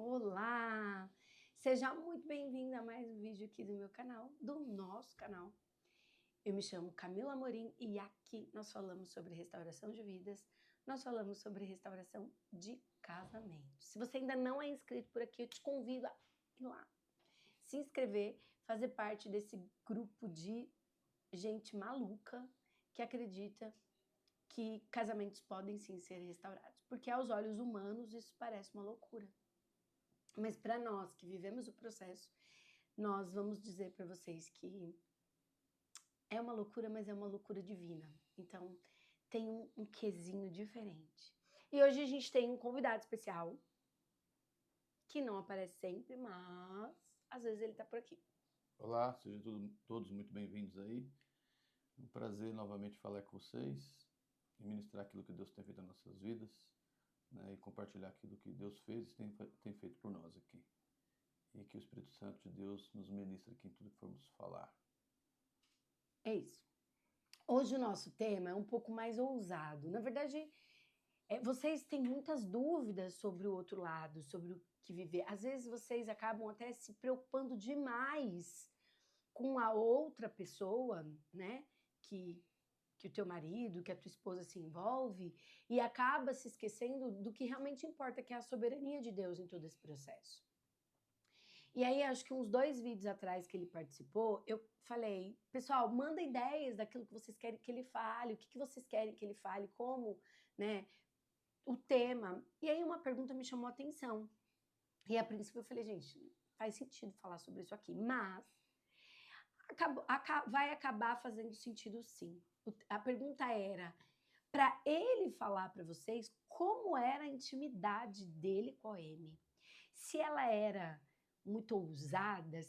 Olá! Seja muito bem-vinda a mais um vídeo aqui do meu canal, do nosso canal. Eu me chamo Camila Amorim e aqui nós falamos sobre restauração de vidas, nós falamos sobre restauração de casamento. Se você ainda não é inscrito por aqui, eu te convido a ir lá, se inscrever, fazer parte desse grupo de gente maluca que acredita que casamentos podem sim ser restaurados, porque aos olhos humanos isso parece uma loucura. Mas para nós que vivemos o processo, nós vamos dizer para vocês que é uma loucura, mas é uma loucura divina. Então, tem um quesinho diferente. E hoje a gente tem um convidado especial, que não aparece sempre, mas às vezes ele está por aqui. Olá, sejam todos muito bem-vindos aí. É um prazer novamente falar com vocês e ministrar aquilo que Deus tem feito nas nossas vidas, né, e compartilhar aquilo que Deus fez e tem feito por nós aqui. E que o Espírito Santo de Deus nos ministre aqui em tudo que formos falar. É isso. Hoje o nosso tema é um pouco mais ousado. Na verdade, vocês têm muitas dúvidas sobre o outro lado, sobre o que viver. Às vezes vocês acabam até se preocupando demais com a outra pessoa, né? Que o teu marido, que a tua esposa se envolve, e acaba se esquecendo do que realmente importa, que é a soberania de Deus em todo esse processo. E aí, acho que uns 2 vídeos atrás que ele participou, eu falei, pessoal, manda ideias daquilo que vocês querem que ele fale, o que vocês querem que ele fale, como, né, o tema. E aí uma pergunta me chamou a atenção. E a princípio eu falei, gente, faz sentido falar sobre isso aqui, mas vai acabar fazendo sentido sim. A pergunta era, para ele falar para vocês como era a intimidade dele com a Amy. Se ela era muito ousada,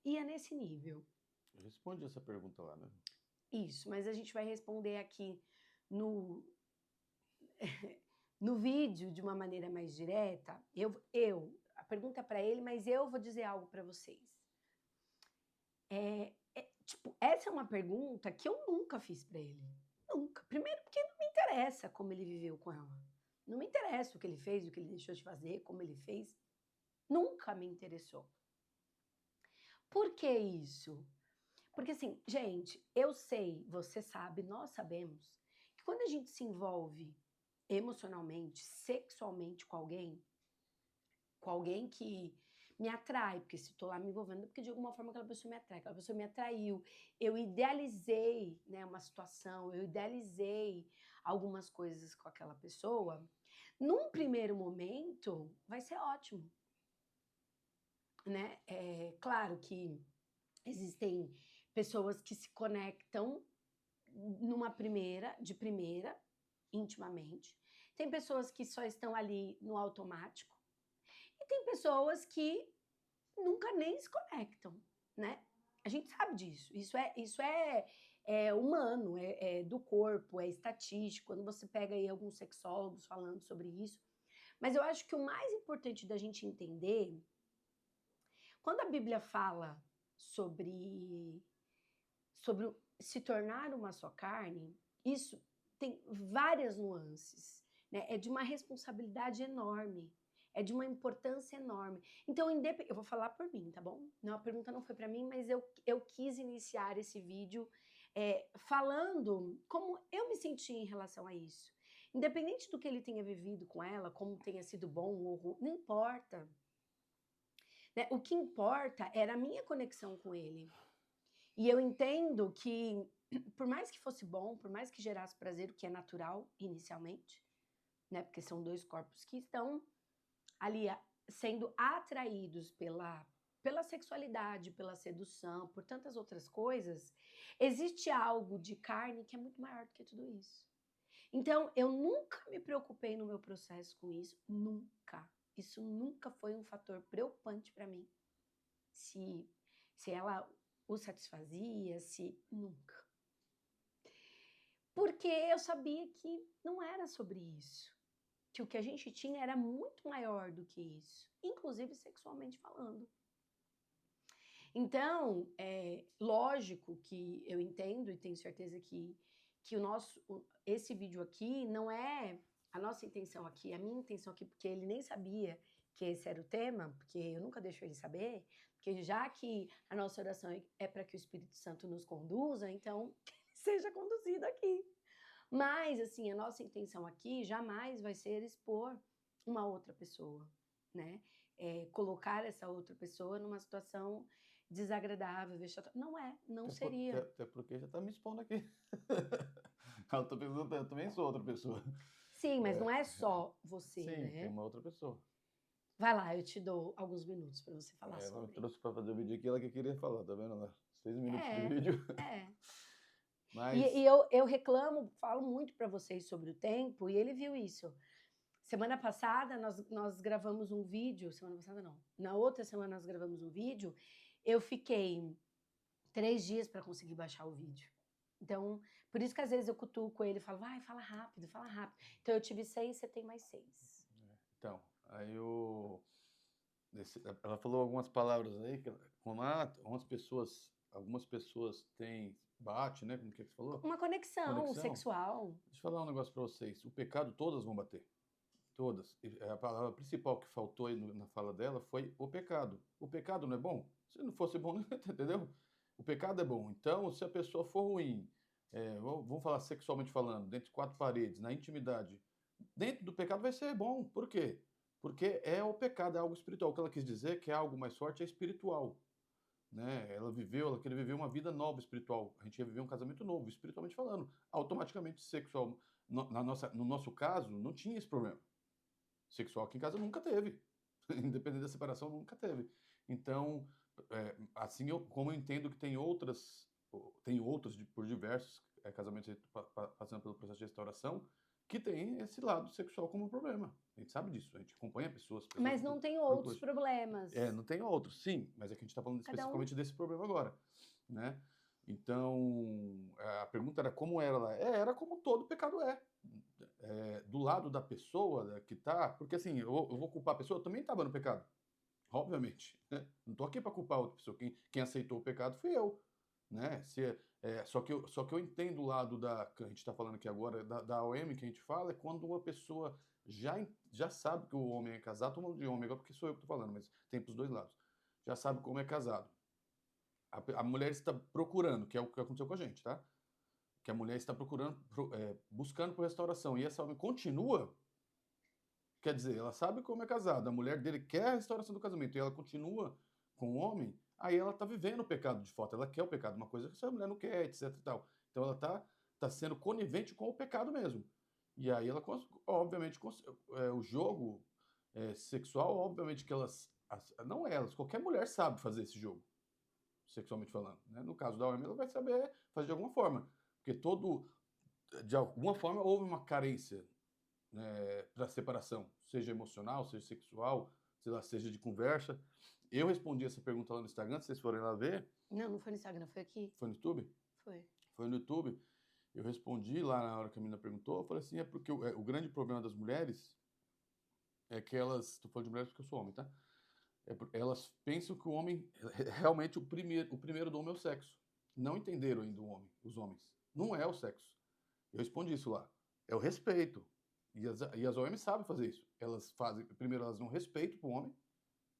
ia nesse nível. Responde essa pergunta lá, né? Isso, mas a gente vai responder aqui no, no vídeo de uma maneira mais direta. A pergunta é para ele, mas eu vou dizer algo para vocês. Tipo, essa é uma pergunta que eu nunca fiz para ele. Nunca. Primeiro porque não me interessa como ele viveu com ela. Não me interessa o que ele fez, o que ele deixou de fazer, como ele fez. Nunca me interessou. Por que isso? Porque assim, gente, eu sei, você sabe, nós sabemos que quando a gente se envolve emocionalmente, sexualmente com alguém que me atrai, porque se estou lá me envolvendo, porque de alguma forma aquela pessoa me atrai, aquela pessoa me atraiu, eu idealizei, né, uma situação, eu idealizei algumas coisas com aquela pessoa, num primeiro momento vai ser ótimo, né? É claro que existem pessoas que se conectam de primeira, intimamente. Tem pessoas que só estão ali no automático. E tem pessoas que nunca nem se conectam, né? A gente sabe disso. Isso é humano, é do corpo, é estatístico. Quando você pega aí alguns sexólogos falando sobre isso. Mas eu acho que o mais importante da gente entender, quando a Bíblia fala sobre se tornar uma só carne, isso tem várias nuances, né? É de uma responsabilidade enorme, é de uma importância enorme. Então, eu vou falar por mim, tá bom? Não, a pergunta não foi para mim, mas eu quis iniciar esse vídeo falando como eu me senti em relação a isso. Independente do que ele tenha vivido com ela, como tenha sido bom ou ruim, não importa. Né? O que importa era a minha conexão com ele. E eu entendo que, por mais que fosse bom, por mais que gerasse prazer, o que é natural inicialmente, né? Porque são dois corpos que estão ali sendo atraídos pela sexualidade, pela sedução, por tantas outras coisas, existe algo de carne que é muito maior do que tudo isso. Então, eu nunca me preocupei no meu processo com isso, nunca. Isso nunca foi um fator preocupante para mim. Se ela o satisfazia, se nunca. Porque eu sabia que não era sobre isso. Que o que a gente tinha era muito maior do que isso, inclusive sexualmente falando. Então, é lógico que eu entendo e tenho certeza que esse vídeo aqui não é a nossa intenção aqui, a minha intenção aqui, porque ele nem sabia que esse era o tema, porque eu nunca deixo ele saber, porque já que a nossa oração é para que o Espírito Santo nos conduza, então que ele seja conduzido aqui. Mas, assim, a nossa intenção aqui jamais vai ser expor uma outra pessoa, né? Colocar essa outra pessoa numa situação desagradável, vexatória. Não é, não seria. Até porque já tá me expondo aqui. Eu tô pensando, eu também sou outra pessoa. Sim, mas não é só você, Sim, tem né? uma outra pessoa. Vai lá, eu te dou alguns minutos para você falar Ela me sobre. trouxe para fazer o vídeo aqui, ela que queria falar, tá vendo lá? 6 minutos de É, vídeo. é. Mas E eu reclamo, falo muito para vocês sobre o tempo, e ele viu isso. Semana passada nós gravamos um vídeo, semana passada não, na outra semana nós gravamos um vídeo, eu fiquei 3 dias para conseguir baixar o vídeo. Então, por isso que às vezes eu cutuco ele e falo, vai, fala rápido, fala rápido. Então eu tive 6, você tem mais 6. então, aí ela falou algumas palavras aí, como algumas pessoas têm, bate, né? Como que você falou? Uma conexão Conexão. sexual. Deixa eu falar um negócio para vocês. O pecado todas vão bater. Todas. A palavra principal que faltou aí na fala dela foi o pecado. O pecado não é bom? Se não fosse bom, entendeu? O pecado é bom. Então, se a pessoa for ruim, vamos falar sexualmente falando, dentro de 4 paredes, na intimidade, dentro do pecado vai ser bom. Por quê? Porque é o pecado, é algo espiritual. O que ela quis dizer que é algo mais forte é espiritual. Né? Ela queria viver uma vida nova espiritual. A gente ia viver um casamento novo, espiritualmente falando. Automaticamente sexual. No nosso caso, não tinha esse problema. Sexual aqui em casa nunca teve. Independente da separação, nunca teve. Então, assim como eu entendo que tem outros por diversos casamentos passando pelo processo de restauração, que tem esse lado sexual como um problema. A gente sabe disso, a gente acompanha pessoas Mas não tem outros problemas. não tem outros, sim, mas é que a gente está falando especificamente desse problema agora, né? Então, a pergunta era como era lá. Era como todo pecado do lado da pessoa que tá, porque assim, eu vou culpar a pessoa, eu também estava no pecado, obviamente, né? Não tô aqui para culpar outra pessoa, quem aceitou o pecado fui eu, né? Só que eu entendo o lado que a gente está falando aqui agora, da OM que a gente fala, é quando uma pessoa já sabe que o homem é casado, todo mundo de homem agora, porque sou eu que tô falando, mas tem pros dois lados, já sabe como é casado. A mulher está procurando, que é o que aconteceu com a gente, tá? Que a mulher está procurando, buscando por restauração, e essa homem continua, quer dizer, ela sabe como é casado, a mulher dele quer a restauração do casamento, e ela continua com o homem, aí ela está vivendo o pecado de fato, ela quer o pecado, uma coisa que essa mulher não quer, etc e tal. Então ela tá sendo conivente com o pecado mesmo. E aí ela, obviamente, o jogo sexual, obviamente que não elas, qualquer mulher sabe fazer esse jogo, sexualmente falando, né? No caso da OM, ela vai saber fazer de alguma forma, porque de alguma forma houve uma carência, né, para separação, seja emocional, seja sexual, sei lá, seja de conversa. Eu respondi essa pergunta lá no Instagram, se vocês forem lá ver. Não foi no Instagram, foi aqui. Foi no YouTube? Foi. Foi no YouTube. Eu respondi lá na hora que a menina perguntou, eu falei assim, é porque o grande problema das mulheres é que estou falando de mulheres porque eu sou homem, tá? Elas pensam que o homem, realmente o primeiro do homem é o sexo. Não entenderam ainda os homens. Não é o sexo. Eu respondi isso lá. É o respeito. E as OMs sabem fazer isso. Primeiro elas dão respeito para o homem,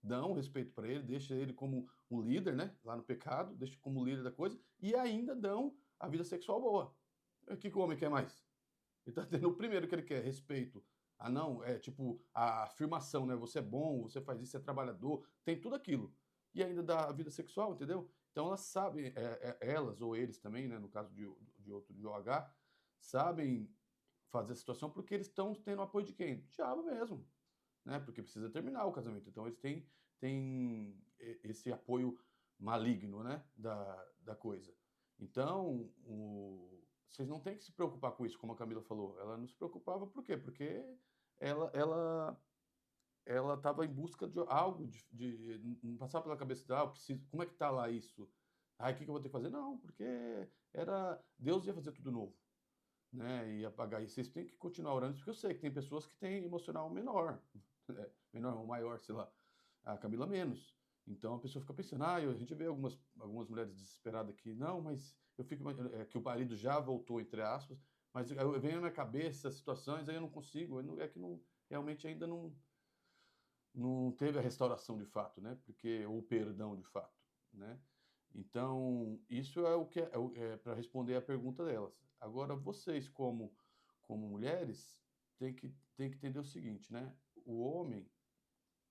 dão respeito para ele, deixam ele como um líder, né? Lá no pecado, deixam como líder da coisa, e ainda dão a vida sexual boa. O que o homem quer mais? Ele tá tendo o primeiro que ele quer, respeito. Ah, não, é tipo a afirmação, né? Você é bom, você faz isso, você é trabalhador, tem tudo aquilo. E ainda dá a vida sexual, entendeu? Então elas sabem, elas ou eles também, né? No caso de OH, sabem fazer a situação porque eles estão tendo apoio de quem? Do diabo mesmo, né? Porque precisa terminar o casamento. Então eles têm esse apoio maligno, né? Da coisa. Então, vocês não têm que se preocupar com isso, como a Camila falou. Ela não se preocupava por quê? Porque ela estava em busca de algo, não passava pela cabeça dela, como é que tá lá isso? O que eu vou ter que fazer? Não, porque Deus ia fazer tudo novo, né? Ia apagar. E vocês têm que continuar orando, porque eu sei que tem pessoas que têm emocional menor, menor ou maior, sei lá. A Camila menos. Então a pessoa fica pensando, a gente vê algumas mulheres desesperadas aqui, não, mas eu fico que o marido já voltou, entre aspas, mas eu venho na minha cabeça situações, aí eu não consigo, realmente ainda não não teve a restauração de fato, né? Porque ou o perdão de fato, né? Então, isso é o que é para responder a pergunta delas. Agora, vocês como mulheres tem que entender o seguinte, né? O homem,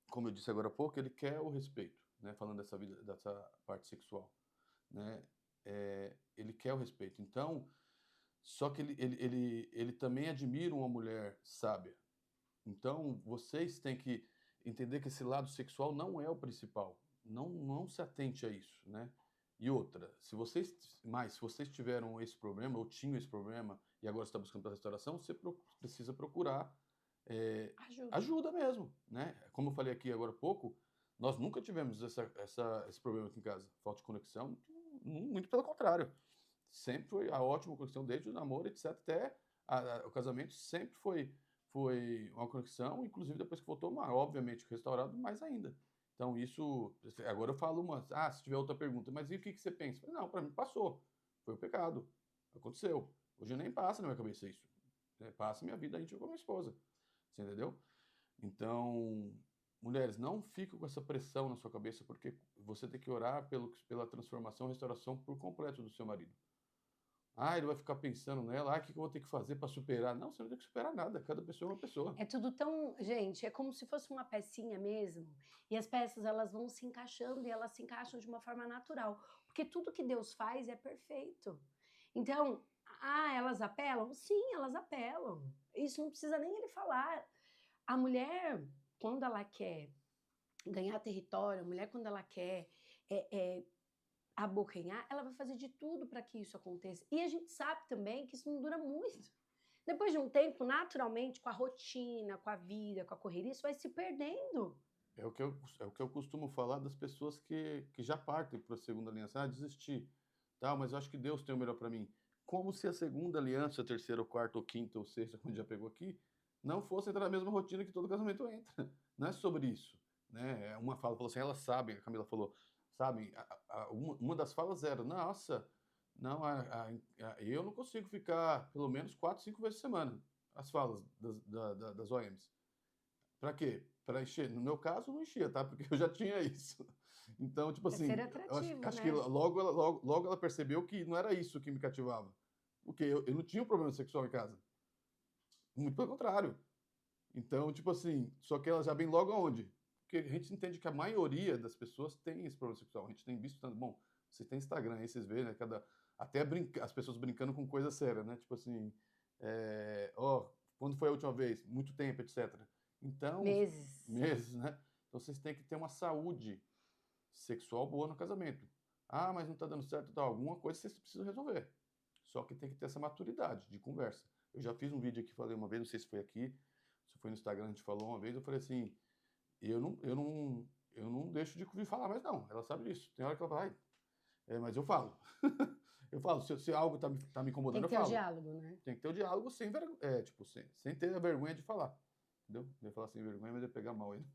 como eu disse agora há pouco, ele quer o respeito, né? Falando dessa parte sexual, né? Ele quer o respeito. Então, só que ele também admira uma mulher sábia. Então, vocês têm que entender que esse lado sexual não é o principal. Não se atente a isso, né? E outra, se vocês tiveram esse problema, ou tinham esse problema, e agora está buscando para restauração, você precisa procurar é, Ajuda. ajuda mesmo, né? Como eu falei aqui agora há pouco, nós nunca tivemos esse problema aqui em casa, falta de conexão, muito pelo contrário. Sempre foi a ótima conexão, desde o namoro, etc., até o casamento sempre foi uma conexão, inclusive depois que voltou, obviamente restaurado, mais ainda. Então, isso. Agora eu falo se tiver outra pergunta, mas e o que você pensa? Não, para mim passou. Foi o pecado. Aconteceu. Hoje nem passa na minha cabeça isso. Passa minha vida íntima com a minha esposa. Você entendeu? Então, mulheres, não fiquem com essa pressão na sua cabeça, porque você tem que orar pela transformação, restauração por completo do seu marido. Ele vai ficar pensando nela, o que eu vou ter que fazer para superar? Não, você não tem que superar nada, cada pessoa é uma pessoa. É tudo tão, gente, é como se fosse uma pecinha mesmo, e as peças elas vão se encaixando e elas se encaixam de uma forma natural, porque tudo que Deus faz é perfeito. Então, elas apelam? Sim, elas apelam. Isso não precisa nem ele falar. A mulher, quando ela quer ganhar território, a mulher, quando ela quer abocanhar, ela vai fazer de tudo para que isso aconteça. E a gente sabe também que isso não dura muito. Depois de um tempo, naturalmente, com a rotina, com a vida, com a correria, isso vai se perdendo. É o que eu costumo falar das pessoas que já partem para a segunda aliança. Desistir. Tá, mas eu acho que Deus tem o melhor para mim. Como se a segunda aliança, a terceira, ou quarta, ou quinta, ou sexta, como já pegou aqui, não fosse entrar na mesma rotina que todo casamento entra. Não é sobre isso. Né? Uma falou assim, elas sabem, a Camila falou, sabem, uma das falas era, nossa, não, eu não consigo ficar pelo menos 4, 5 vezes por semana. As falas das OMs. Para quê? Para encher. No meu caso, não enchia, tá? Porque eu já tinha isso. Então, tipo É ser assim, eu acho, atrativo, acho que né? logo ela percebeu que não era isso que me cativava. Porque eu não tinha um problema sexual em casa. Muito pelo contrário. Então, tipo assim, só que ela já vem logo aonde? Porque a gente entende que a maioria das pessoas tem esse problema sexual. A gente tem visto tanto. Bom, vocês têm Instagram aí, vocês veem, né? Até as pessoas brincando com coisa séria, né? Tipo assim, quando foi a última vez? Muito tempo, etc. Então, Meses. meses, né? Então vocês têm que ter uma saúde sexual boa no casamento. Mas não tá dando certo, tá? Alguma coisa vocês precisam resolver. Só que tem que ter essa maturidade de conversa. Eu já fiz um vídeo aqui, falei uma vez, não sei se foi aqui, se foi no Instagram, a gente falou uma vez, eu falei assim, eu não deixo de ouvir falar mais não, ela sabe disso. Tem hora que ela vai, mas eu falo. Eu falo, se algo tá me Tem incomodando, que eu ter o falo. diálogo, né? Tem que ter o diálogo sem ter a vergonha de falar. Entendeu? Eu ia falar sem vergonha, mas ia pegar mal ainda.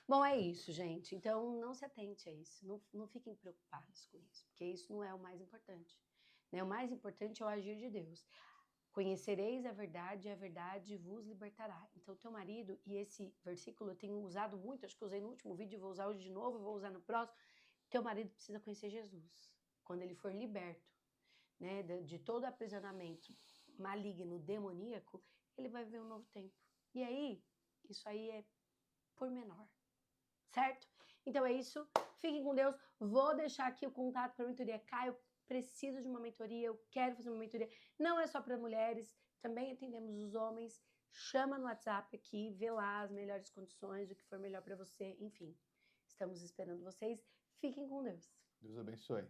Bom, é isso, gente. Então, não se atente a isso. Não fiquem preocupados com isso, porque isso não é o mais importante. Né? O mais importante é o agir de Deus. Conhecereis a verdade vos libertará. Então, teu marido, e esse versículo eu tenho usado muito, acho que usei no último vídeo, vou usar hoje de novo, vou usar no próximo. Teu marido precisa conhecer Jesus. Quando ele for liberto, né, de todo aprisionamento maligno, demoníaco, ele vai viver um novo tempo. E aí, isso aí é pormenor, certo? Então é isso. Fiquem com Deus. Vou deixar aqui o contato para a mentoria. Caio, preciso de uma mentoria, eu quero fazer uma mentoria. Não é só para mulheres, também atendemos os homens. Chama no WhatsApp aqui, vê lá as melhores condições, o que for melhor para você. Enfim, estamos esperando vocês. Fiquem com Deus. Deus abençoe.